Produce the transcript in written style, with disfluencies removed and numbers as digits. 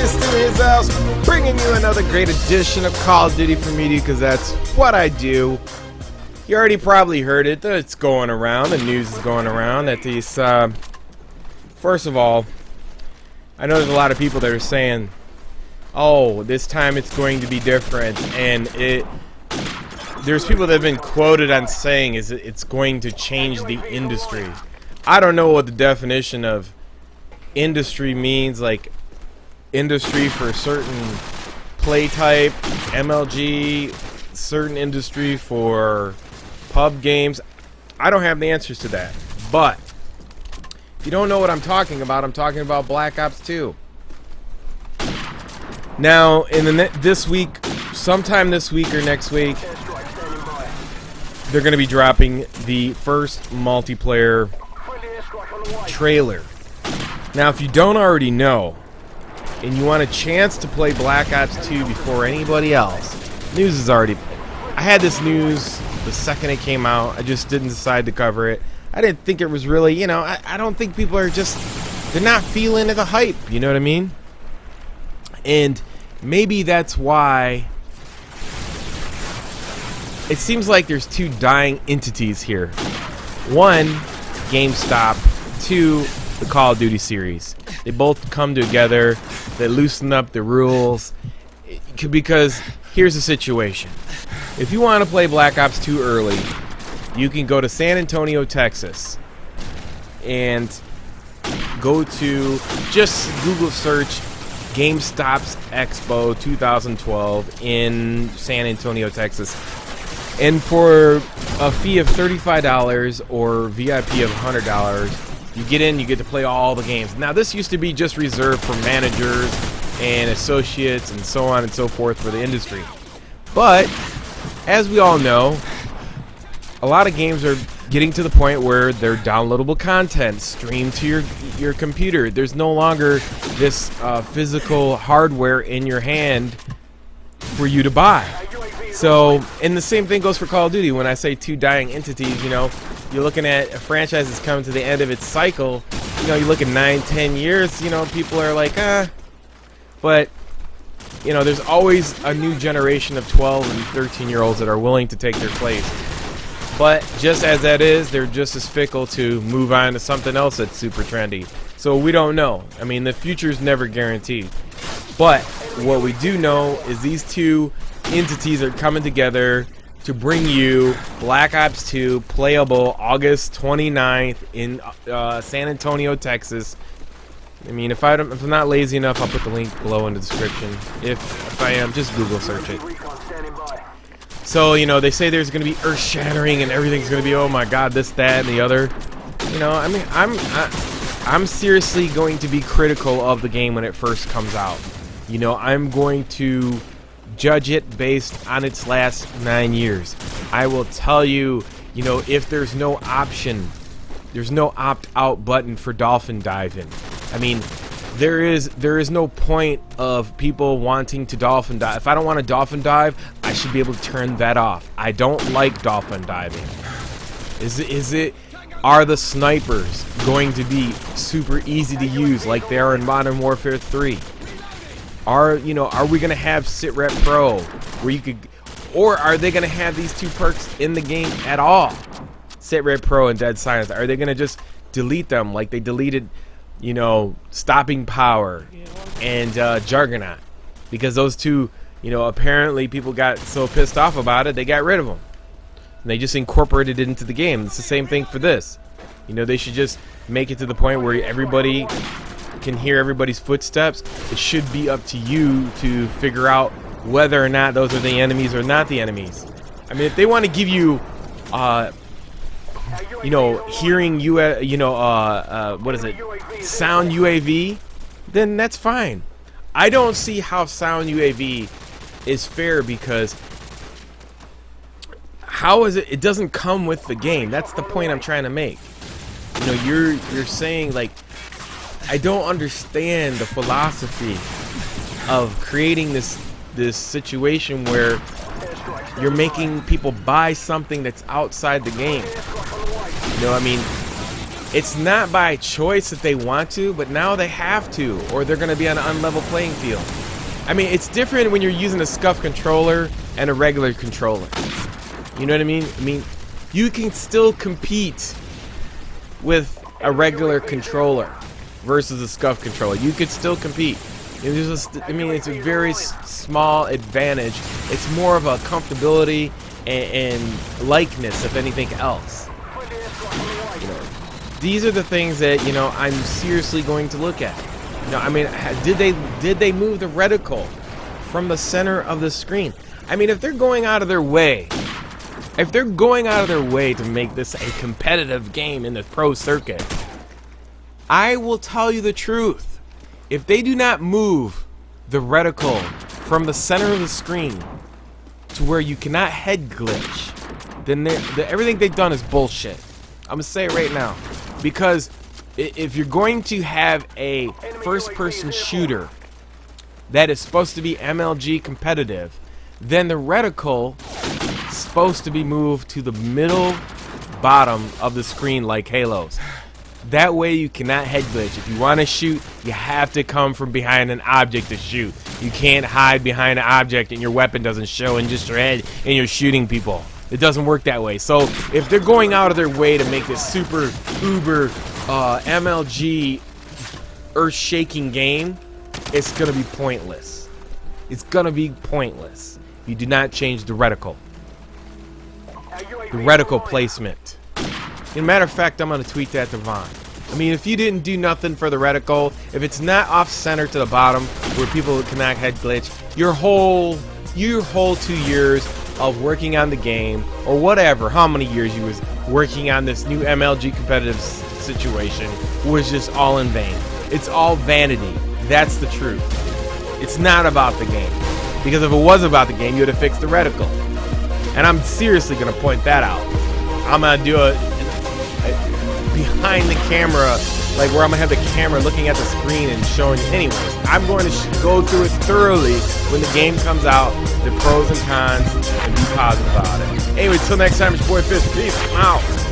Mr. Mizzles, bringing you another great edition of Call of Duty for Media, because that's what I do. You already probably heard it. It's going around. The news is going around that these... first of all, I know there's a lot of people that are saying, oh, this time it's going to be different, and there's people that have been quoted on saying it's going to change the industry. I don't know what the definition of industry means, like industry for certain play type, MLG, certain industry for pub games. I don't have the answers to that. But if you don't know what I'm talking about Black Ops 2. Now, in this week, sometime this week or next week, they're going to be dropping the first multiplayer trailer. Now, if you don't already know, and you want a chance to play Black Ops 2 before anybody else, news is already... I had this news the second it came out. I just didn't decide to cover it. I didn't think it was really, you know, I don't think people are just... They're not feeling the hype, you know what I mean? And maybe that's why... It seems like there's two dying entities here. One, GameStop. Two, the Call of Duty series. They both come together. They loosen up the rules. Because here's the situation. If you want to play Black Ops 2 early, you can go to San Antonio, Texas, and go to, just Google search GameStop's Expo 2012 in San Antonio, Texas. And for a fee of $35 or VIP of $100, you get in, you get to play all the games. Now, this used to be just reserved for managers and associates and so on and so forth for the industry. But, as we all know, a lot of games are getting to the point where they're downloadable content streamed to your computer. There's no longer this physical hardware in your hand for you to buy. So, and the same thing goes for Call of Duty. When I say two dying entities, you know, you're looking at a franchise that's coming to the end of its cycle. You know, you look at 9-10 years, you know, people are like, but, you know, there's always a new generation of 12 and 13-year-olds that are willing to take their place. But just as that is, they're just as fickle to move on to something else that's super trendy. So we don't know. I mean, the future's never guaranteed. But what we do know is these two entities are coming together to bring you Black Ops 2 playable August 29th in San Antonio, Texas. I mean, if I'm not lazy enough, I'll put the link below in the description. If I am, just Google search it. So, you know, they say there's going to be earth-shattering and everything's going to be, oh my god, this, that, and the other. You know, I mean, I'm seriously going to be critical of the game when it first comes out. You know, I'm going to judge it based on its last 9 years. I will tell you, you know, if there's no option, there's no opt-out button for dolphin diving. I mean, there is no point of people wanting to dolphin dive. If I don't want to dolphin dive, I should be able to turn that off. I don't like dolphin diving. Are the snipers going to be super easy to use like they are in Modern Warfare 3? Are we going to have SitRep Pro where you could, or are they going to have these two perks in the game at all? SitRep Pro and Dead Silence. Are they going to just delete them like they deleted, you know, Stopping Power and Juggernaut? Because those two, you know, apparently people got so pissed off about it, they got rid of them. And they just incorporated it into the game. It's the same thing for this. You know, they should just make it to the point where everybody can hear everybody's footsteps. It should be up to you to figure out whether or not those are the enemies or not the enemies. I mean, if they want to give you, you know, hearing what is it, sound UAV, then that's fine. I don't see how sound UAV is fair, because how is it? It doesn't come with the game. That's the point I'm trying to make. You know, you're saying, like, I don't understand the philosophy of creating this situation where you're making people buy something that's outside the game. You know, I mean, It's not by choice that they want to, but now they have to, or they're going to be on an unlevel playing field. I mean, it's different when you're using a SCUF controller and a regular controller. You know what I mean? I mean, you can still compete with a regular controller versus a SCUF controller. You could still compete. I mean, it's a very small advantage. It's more of a comfortability and likeness, if anything else. You know, these are the things that, you know, I'm seriously going to look at. You know, I mean, did they move the reticle from the center of the screen? I mean, if they're going out of their way, to make this a competitive game in the pro circuit, I will tell you the truth. If they do not move the reticle from the center of the screen to where you cannot head glitch, then everything they've done is bullshit. I'm gonna say it right now, because if you're going to have a first-person shooter that is supposed to be MLG competitive, then the reticle is supposed to be moved to the middle bottom of the screen like Halo's. That way you cannot head glitch. If you want to shoot, you have to come from behind an object to shoot. You can't hide behind an object and your weapon doesn't show in just your head and you're shooting people. It doesn't work that way. So if they're going out of their way to make this super uber MLG earth-shaking game, it's gonna be pointless. It's gonna be pointless if you do not change the reticle. The reticle placement. As a matter of fact, I'm gonna tweet that to Vaughn. I mean, if you didn't do nothing for the reticle, if it's not off center to the bottom where people cannot head glitch, your whole 2 years of working on the game, or whatever, how many years you was working on this new MLG competitive situation, was just all in vain. It's all vanity. That's the truth. It's not about the game. Because if it was about the game, you would have fixed the reticle. And I'm seriously going to point that out. I'm going to do a behind the camera, like where I'm going to have the camera looking at the screen and showing. Anyways, I'm going to go through it thoroughly when the game comes out, the pros and cons, and be positive about it. Anyway, till next time, it's your boy Fist. Peace. I'm out.